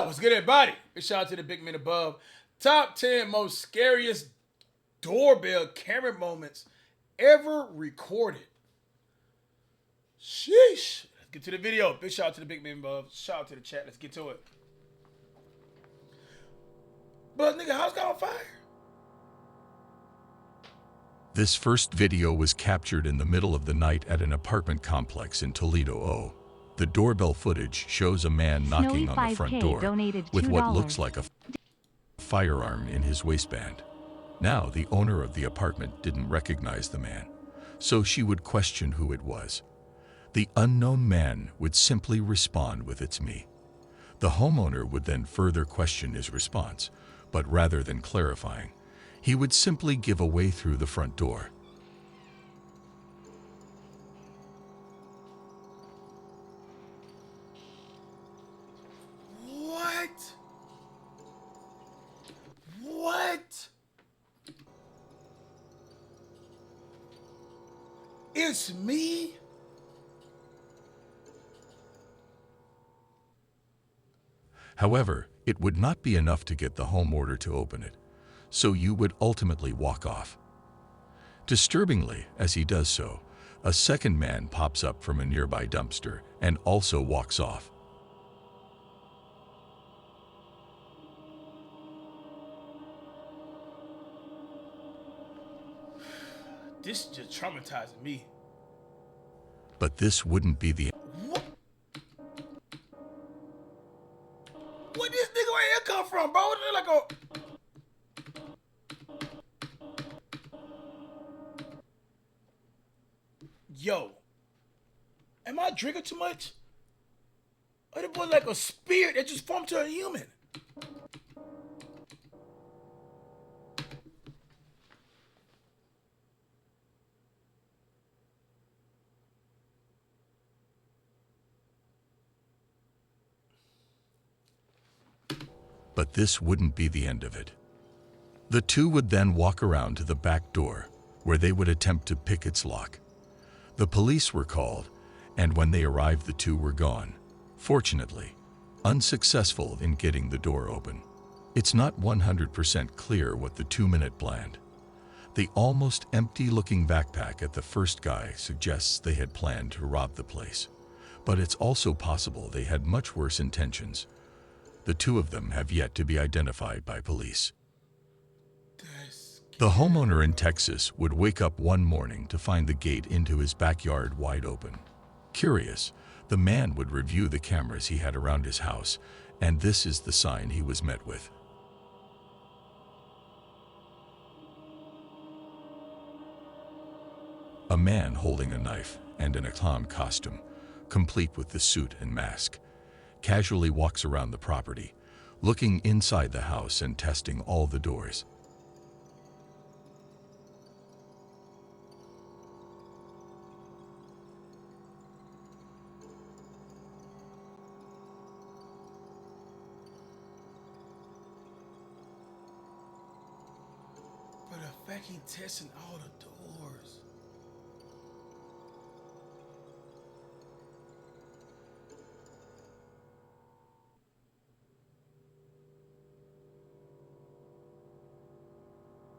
Yo, what's good, everybody? Big shout out to the big men above. Top 10 most scariest doorbell camera moments ever recorded. Sheesh. Let's get to the video. Big shout out to the big men above. Shout out to the chat. Let's get to it. But nigga, house got on fire. This first video was captured in the middle of the night at an apartment complex in Toledo, O. The doorbell footage shows a man knocking on the front door with what looks like a firearm in his waistband. Now, the owner of the apartment didn't recognize the man, so she would question who it was. The unknown man would simply respond with "It's me." The homeowner would then further question his response, but rather than clarifying, he would simply give away through the front door. What? It's me? However, it would not be enough to get the homeowner to open it, so you would ultimately walk off. Disturbingly, as he does so, a second man pops up from a nearby dumpster and also walks off. This is just traumatizing me. But this wouldn't be the What? Where this nigga right here come from, bro? Like Yo. Am I drinking too much? Or it was like a spirit that just formed to a human. But this wouldn't be the end of it. The two would then walk around to the back door, where they would attempt to pick its lock. The police were called, and when they arrived, the two were gone. Fortunately, unsuccessful in getting the door open. It's not 100% clear what the 2-minute planned. The almost empty-looking backpack at the first guy suggests they had planned to rob the place. But it's also possible they had much worse intentions. The two of them have yet to be identified by police. The homeowner in Texas would wake up one morning to find the gate into his backyard wide open. Curious, the man would review the cameras he had around his house, and this is the sign he was met with. A man holding a knife and in a clown costume, complete with the suit and mask, casually walks around the property, looking inside the house and testing all the doors. But the fact he testing all the doors.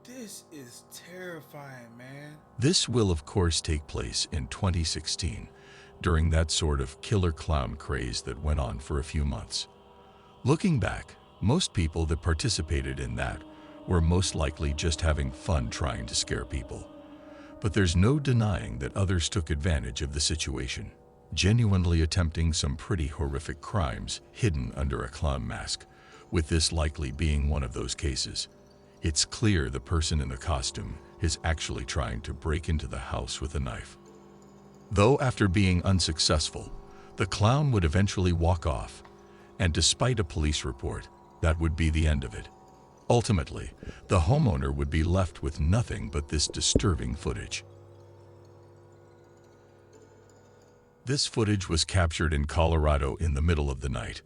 This is terrifying, man. This will, of course, take place in 2016, during that sort of killer clown craze that went on for a few months. Looking back, most people that participated in that were most likely just having fun trying to scare people. But there's no denying that others took advantage of the situation, genuinely attempting some pretty horrific crimes hidden under a clown mask, with this likely being one of those cases. It's clear the person in the costume is actually trying to break into the house with a knife. Though after being unsuccessful, the clown would eventually walk off, and despite a police report, that would be the end of it. Ultimately, the homeowner would be left with nothing but this disturbing footage. This footage was captured in Colorado in the middle of the night.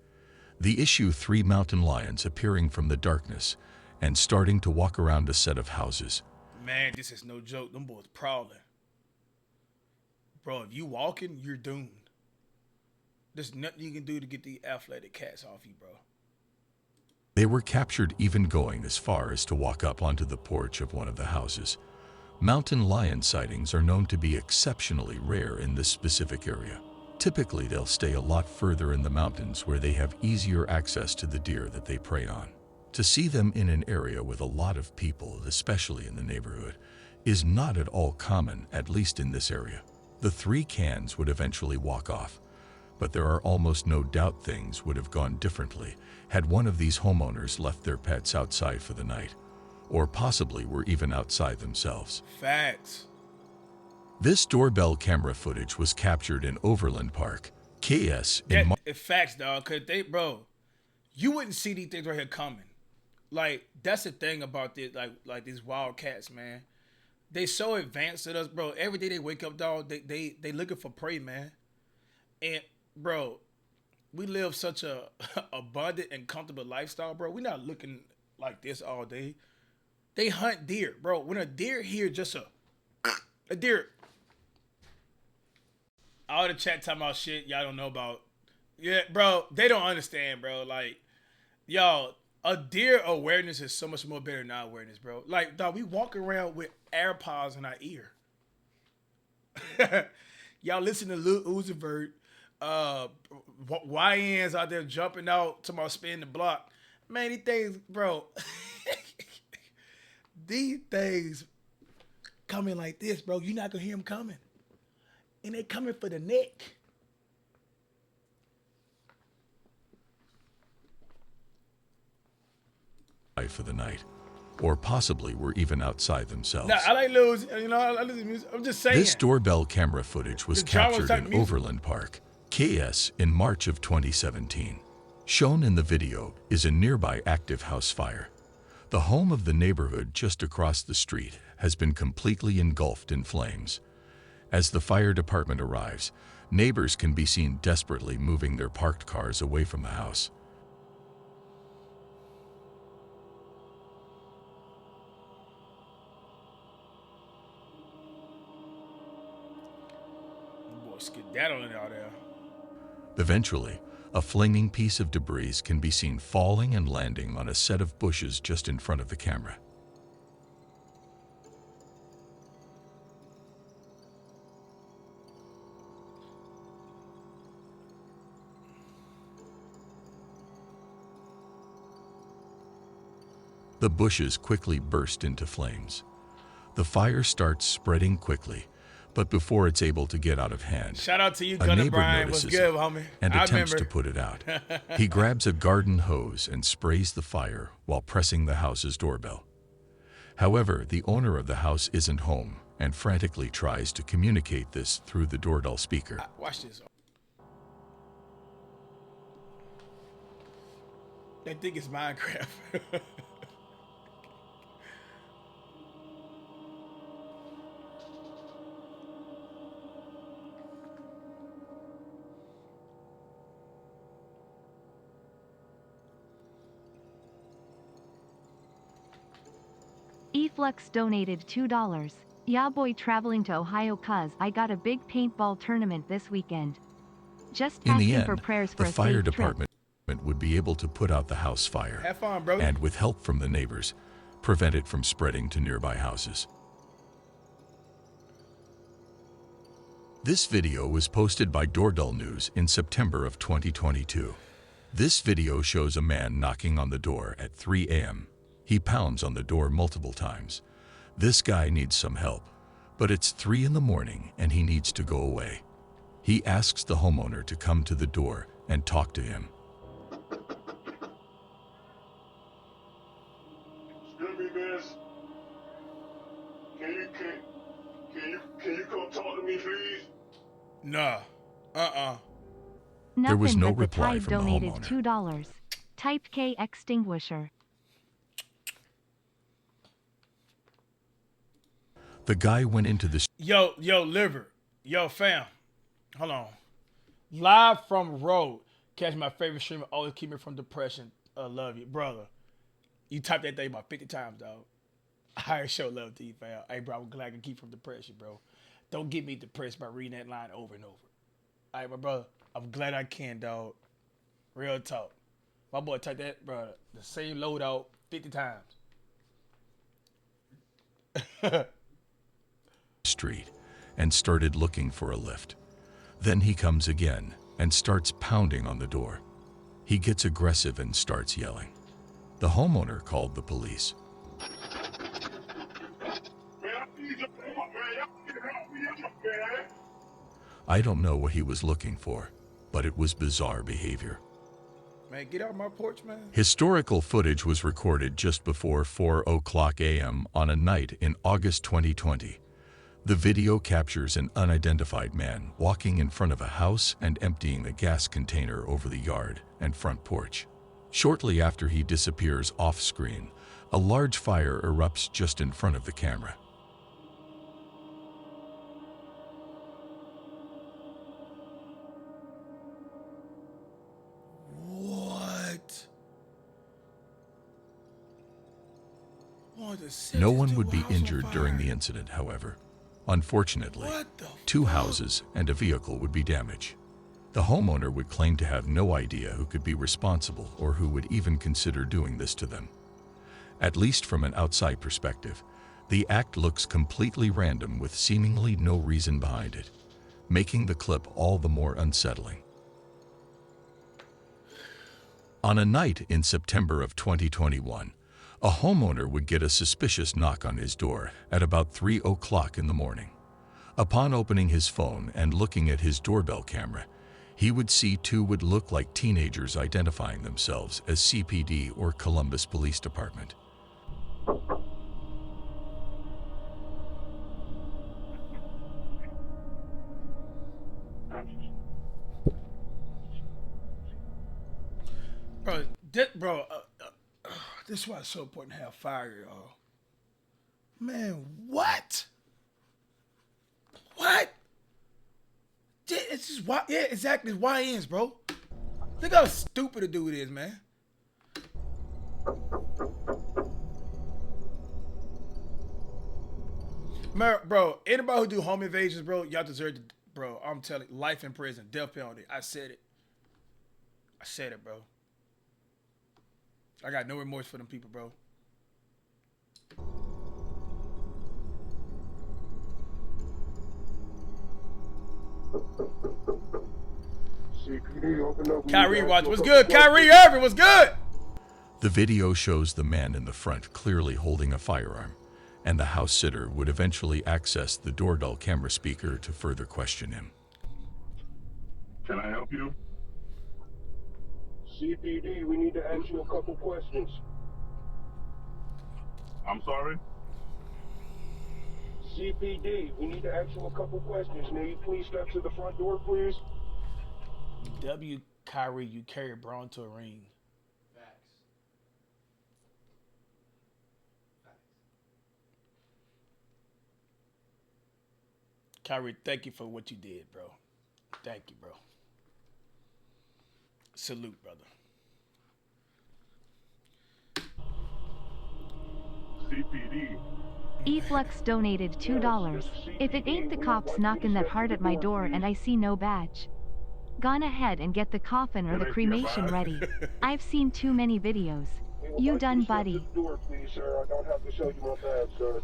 The issue 3 mountain lions appearing from the darkness and starting to walk around a set of houses. Man, this is no joke. Them boys prowling. Bro, if you walking, you're doomed. There's nothing you can do to get the athletic cats off you, bro. They were captured even going as far as to walk up onto the porch of one of the houses. Mountain lion sightings are known to be exceptionally rare in this specific area. Typically, they'll stay a lot further in the mountains where they have easier access to the deer that they prey on. To see them in an area with a lot of people, especially in the neighborhood, is not at all common, at least in this area. The 3 cans would eventually walk off, but there are almost no doubt things would have gone differently had one of these homeowners left their pets outside for the night, or possibly were even outside themselves. Facts. This doorbell camera footage was captured in Overland Park, KS in Facts, dog. Cause you wouldn't see these things right here coming. Like, that's the thing about this, like these wildcats, man. They so advanced at us, bro. Every day they wake up, dog, they looking for prey, man. And bro, we live such a abundant and comfortable lifestyle, bro. We're not looking like this all day. They hunt deer, bro. When a deer hear just a deer, all the chat talking about shit y'all don't know about. Yeah, bro, they don't understand, bro. Like, y'all, a deer awareness is so much more better than our awareness, bro. Like, dog, we walk around with AirPods in our ear. Y'all listen to Lil Uzi Vert, YNs out there jumping out to my spin the block. Man, these things, bro. These things coming like this, bro. You're not gonna hear them coming. And they coming for the neck. for the night, or possibly were even outside themselves. Nah, I like Lil, you know, I listen to music. I'm just saying. This doorbell camera footage was captured in Overland Park, KS, in March of 2017. Shown in the video is a nearby active house fire. The home of the neighborhood just across the street has been completely engulfed in flames. As the fire department arrives, neighbors can be seen desperately moving their parked cars away from the house. Boy, skedaddling out there. Eventually, a flaming piece of debris can be seen falling and landing on a set of bushes just in front of the camera. The bushes quickly burst into flames. The fire starts spreading quickly, but before it's able to get out of hand, shout out to you, a Gunner neighbor Brian. What's notices good, it homie? and attempts to put it out. He grabs a garden hose and sprays the fire while pressing the house's doorbell. However, the owner of the house isn't home and frantically tries to communicate this through the doorbell speaker. Watch this. That thing is Minecraft. Eflux donated $2. Yeah boy, traveling to Ohio cuz I got a big paintball tournament this weekend. Just In the asking for end, prayers for the a fire safe trip. department would be able to put out the house fire, Have fun, bro. and with help from the neighbors, prevent it from spreading to nearby houses. This video was posted by Doorbell News in September of 2022. This video shows a man knocking on the door at 3 a.m. He pounds on the door multiple times. This guy needs some help, but it's 3 in the morning and he needs to go away. He asks the homeowner to come to the door and talk to him. Excuse me, miss. Can you come talk to me, please? Nah. Nothing, was no but the reply Tide from the donated homeowner. $2. Typed K extinguisher. The guy went into the Yo, liver. Yo, fam. Hold on. Live from road. Catch my favorite streamer. Always keep me from depression. Love you, brother. You typed that thing about 50 times, dog. I show love to you, fam. Hey, bro, I'm glad I can keep from depression, bro. Don't get me depressed by reading that line over and over. All right, my brother. I'm glad I can, dog. Real talk. My boy took that, bro, the same loadout 50 times. Street and started looking for a lift. Then he comes again and starts pounding on the door. He gets aggressive and starts yelling. The homeowner called the police. Man, I need your help, man. Y'all need to help me out, man. I don't know what he was looking for, but it was bizarre behavior. Man, get out my porch, man. Historical footage was recorded just before 4:00 a.m. on a night in August 2020. The video captures an unidentified man walking in front of a house and emptying a gas container over the yard and front porch. Shortly after he disappears off-screen, a large fire erupts just in front of the camera. What? Oh, No one would be injured during the incident, however. Unfortunately, What the 2 fuck? houses and a vehicle would be damaged. The homeowner would claim to have no idea who could be responsible or who would even consider doing this to them. At least from an outside perspective, the act looks completely random with seemingly no reason behind it, making the clip all the more unsettling. On a night in September of 2021, a homeowner would get a suspicious knock on his door at about 3:00 in the morning. Upon opening his phone and looking at his doorbell camera, he would see 2 would look like teenagers identifying themselves as CPD or Columbus Police Department. Bro, this is why it's so important to have fire, y'all. Man, what? What? It's just why, yeah, exactly. It's YNs, bro. Look how stupid a dude is, man. Bro, anybody who do home invasions, bro, y'all deserve to, bro. I'm telling you, life in prison, death penalty. I said it. I said it, bro. I got no remorse for them people, bro. CPD, open up. Kyrie watch. What's good? Kyrie Irving, what's good? The video shows the man in the front clearly holding a firearm, and the house sitter would eventually access the doorbell camera speaker to further question him. Can I help you? CPD, we need to ask you a couple questions. I'm sorry? CPD, we need to ask you a couple questions. May you please step to the front door, please? W. Kyrie, you carry Braun to a ring. Kyrie, thank you for what you did, bro. Thank you, bro. Salute, brother. CPD. Eflux donated $2. If it ain't the cops knocking that hard at my door and I see no badge. Gone ahead and get the coffin or the cremation ready. I've seen too many videos. You done, buddy. Door, please, sir. I don't have to show you my badge, sir.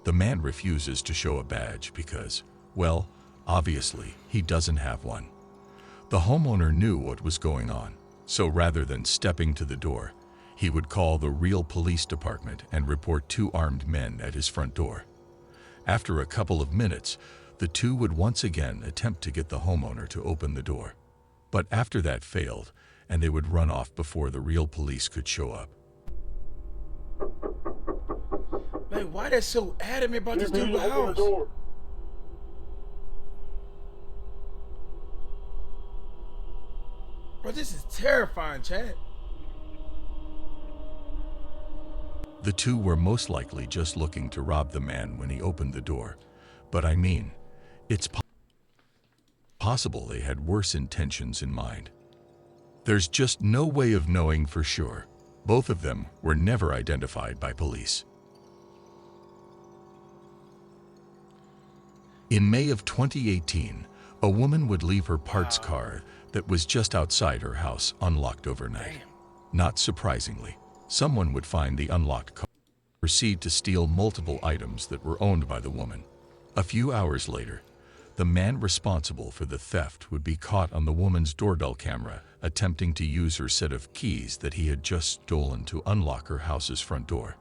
The man refuses to show a badge because, well, obviously, he doesn't have one. The homeowner knew what was going on, so rather than stepping to the door, he would call the real police department and report 2 armed men at his front door. After a couple of minutes, the 2 would once again attempt to get the homeowner to open the door. But after that failed, and they would run off before the real police could show up. Man, why they so adamant about this CPD, dude's open the house? door. Bro, this is terrifying, Chad. The 2 were most likely just looking to rob the man when he opened the door. But I mean, it's possible they had worse intentions in mind. There's just no way of knowing for sure. Both of them were never identified by police. In May of 2018, a woman would leave her parts car that was just outside her house unlocked overnight. Damn. Not surprisingly, someone would find the unlocked car and proceed to steal multiple items that were owned by the woman. A few hours later, the man responsible for the theft would be caught on the woman's doorbell camera attempting to use her set of keys that he had just stolen to unlock her house's front door.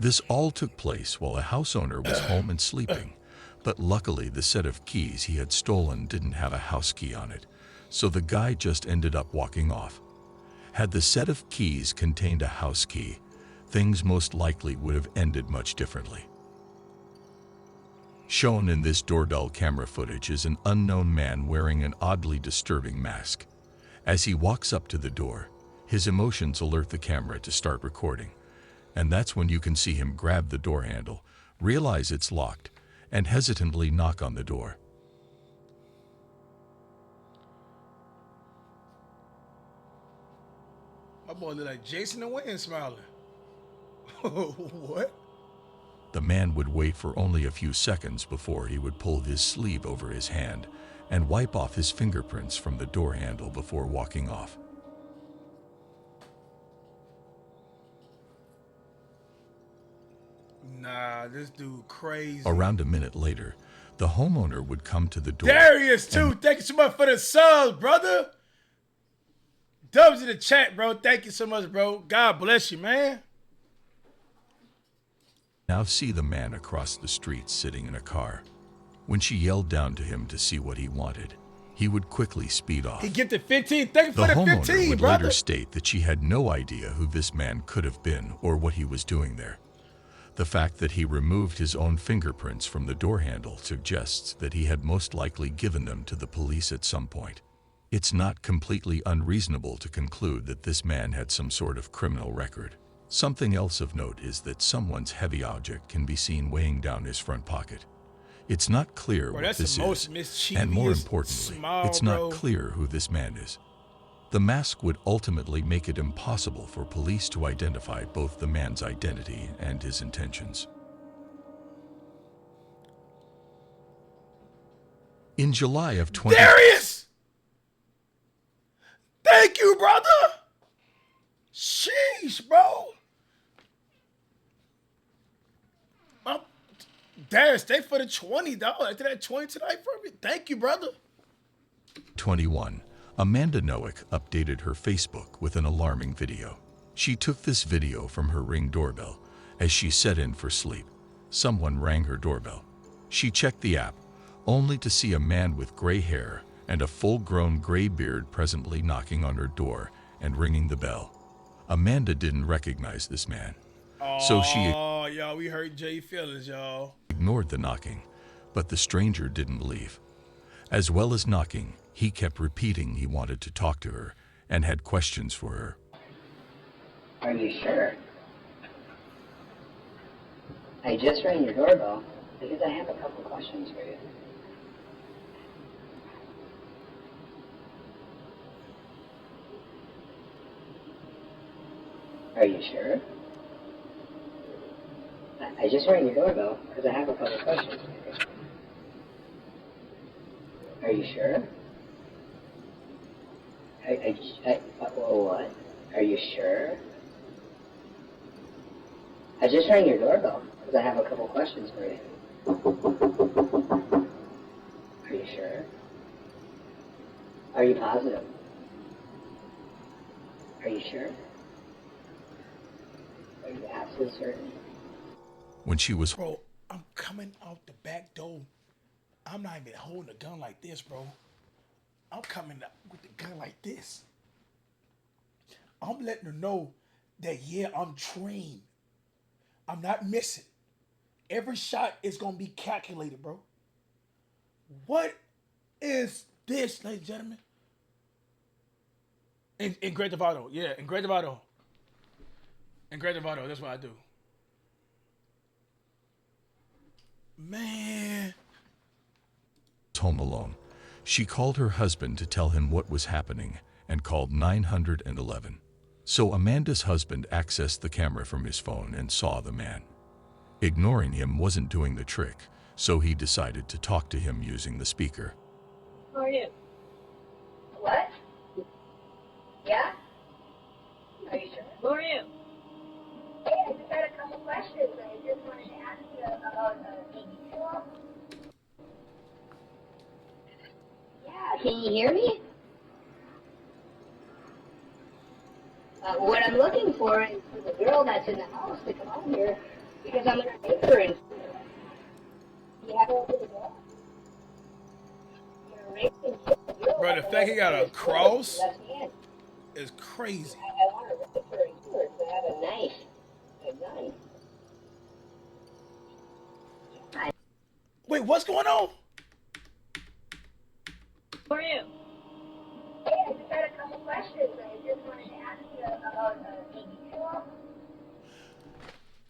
This all took place while a house owner was home and sleeping, but luckily the set of keys he had stolen didn't have a house key on it, so the guy just ended up walking off. Had the set of keys contained a house key, things most likely would have ended much differently. Shown in this doorbell camera footage is an unknown man wearing an oddly disturbing mask. As he walks up to the door, his emotions alert the camera to start recording. And that's when you can see him grab the door handle, realize it's locked, and hesitantly knock on the door. My boy look like Jason the Wayne smiling. What? The man would wait for only a few seconds before he would pull his sleeve over his hand and wipe off his fingerprints from the door handle before walking off. Nah, this dude crazy. Around a minute later, the homeowner would come to the door. Darius, too. Thank you so much for the subs, brother. Dubs in the chat, bro. Thank you so much, bro. God bless you, man. Now see the man across the street sitting in a car. When she yelled down to him to see what he wanted, he would quickly speed off. He get the 15. Thank you for the homeowner 15, would brother. later state that she had no idea who this man could have been or what he was doing there. The fact that he removed his own fingerprints from the door handle suggests that he had most likely given them to the police at some point. It's not completely unreasonable to conclude that this man had some sort of criminal record. Something else of note is that someone's heavy object can be seen weighing down his front pocket. It's not clear what this is, and more importantly, it's not clear who this man is. The mask would ultimately make it impossible for police to identify both the man's identity and his intentions. In July of Darius! Thank you, brother! Sheesh, bro! Darius, stay for the $20. I did that 20 tonight for me. Thank you, brother. 21. Amanda Noack updated her Facebook with an alarming video. She took this video from her Ring doorbell as she set in for sleep. Someone rang her doorbell. She checked the app, only to see a man with gray hair and a full-grown gray beard presently knocking on her door and ringing the bell. Amanda didn't recognize this man, so she y'all, we hurt Jay feelings, y'all. Ignored the knocking, but the stranger didn't leave. As well as knocking, he kept repeating he wanted to talk to her and had questions for her. Are you sure? I just rang your doorbell because I have a couple questions for you. Are you sure? I just rang your doorbell because I have a couple questions for you. Are you sure? What? Are you sure? I just rang your doorbell because I have a couple questions for you. Are you sure? Are you positive? Are you sure? Are you absolutely certain? When she was Bro, I'm coming out the back door. I'm not even holding a gun like this, bro. I'm coming out with the gun like this. I'm letting her know that, yeah, I'm trained. I'm not missing. Every shot is going to be calculated, bro. What is this, ladies and gentlemen? In Grand Theft Auto. Yeah, in Grand Theft Auto. In Grand Theft Auto, that's what I do. Man. home alone, She called her husband to tell him what was happening and called 911. So Amanda's husband accessed the camera from his phone and saw the man. Ignoring him wasn't doing the trick, so he decided to talk to him using the speaker. How are you? What? Yeah? Are you sure? Who are you? Hey, I just had a couple questions. I just wanted to ask you about States P.O. Yeah, can you hear me? What I'm looking for is for the girl that's in the house to come out here because I'm gonna take her in. You have her open the door? Bro, the fact he got a cross is crazy. I want to rape her and kill her because I have a knife and a gun. Wait, what's going on? Who are you? Hey, I just had a couple questions. I just wanted to ask you about States P.O.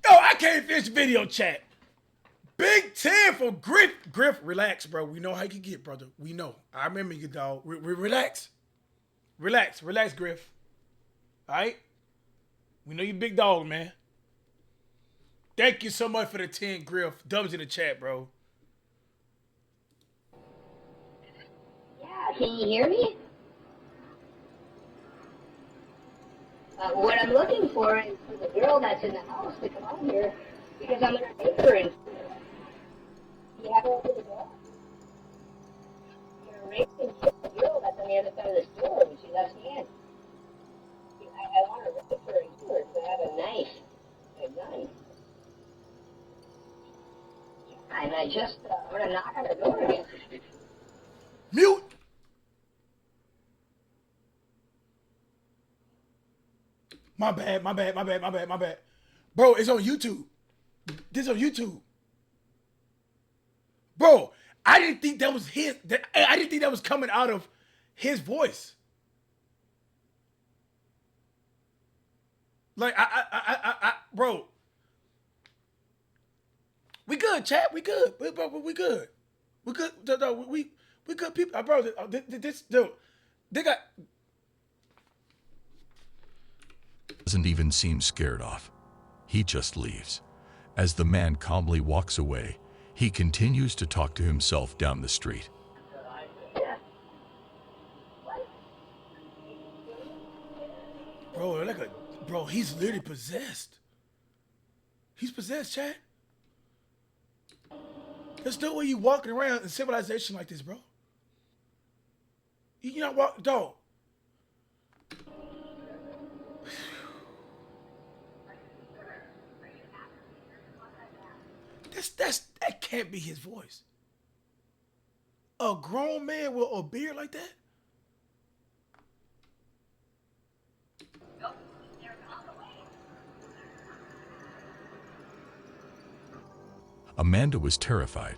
Yo, I can't finish video chat. Big 10 for Griff. Griff, relax, bro. We know how you get, brother. We know. I remember you, dog. Relax. Relax, Griff. All right? We know you big dog, man. Thank you so much for the 10, Griff. Dubs in the chat, bro. Yeah, can you hear me? What I'm looking for is for the girl that's in the house to come out here because I'm going to take her in. You have her open the door? You're raping and kill the girl that's on the other side of the store when she lets me in. I want to rape her and kill her because I have a knife and a gun. Yeah, and I'm going to knock on the door again. Mute. My bad. Bro, it's on YouTube. This is on YouTube. Bro, I didn't think that was his. I didn't think that was coming out of his voice. Like, bro. We good, chat. We good. We good. We good. We good people. Bro, this dude, they got. Doesn't even seem scared off. He just leaves. As the man calmly walks away, he continues to talk to himself down the street. Bro, he's literally possessed. He's possessed, chat. There's no way you walking around in civilization like this, bro. You not walk, dog. That can't be his voice. A grown man with a beard like that? Amanda was terrified,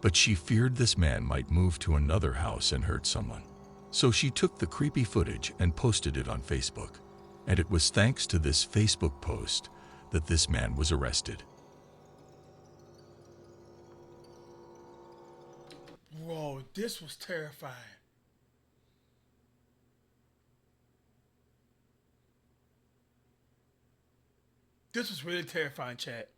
but she feared this man might move to another house and hurt someone. So she took the creepy footage and posted it on Facebook. And it was thanks to this Facebook post that this man was arrested. Bro, this was terrifying. This was really terrifying, chat.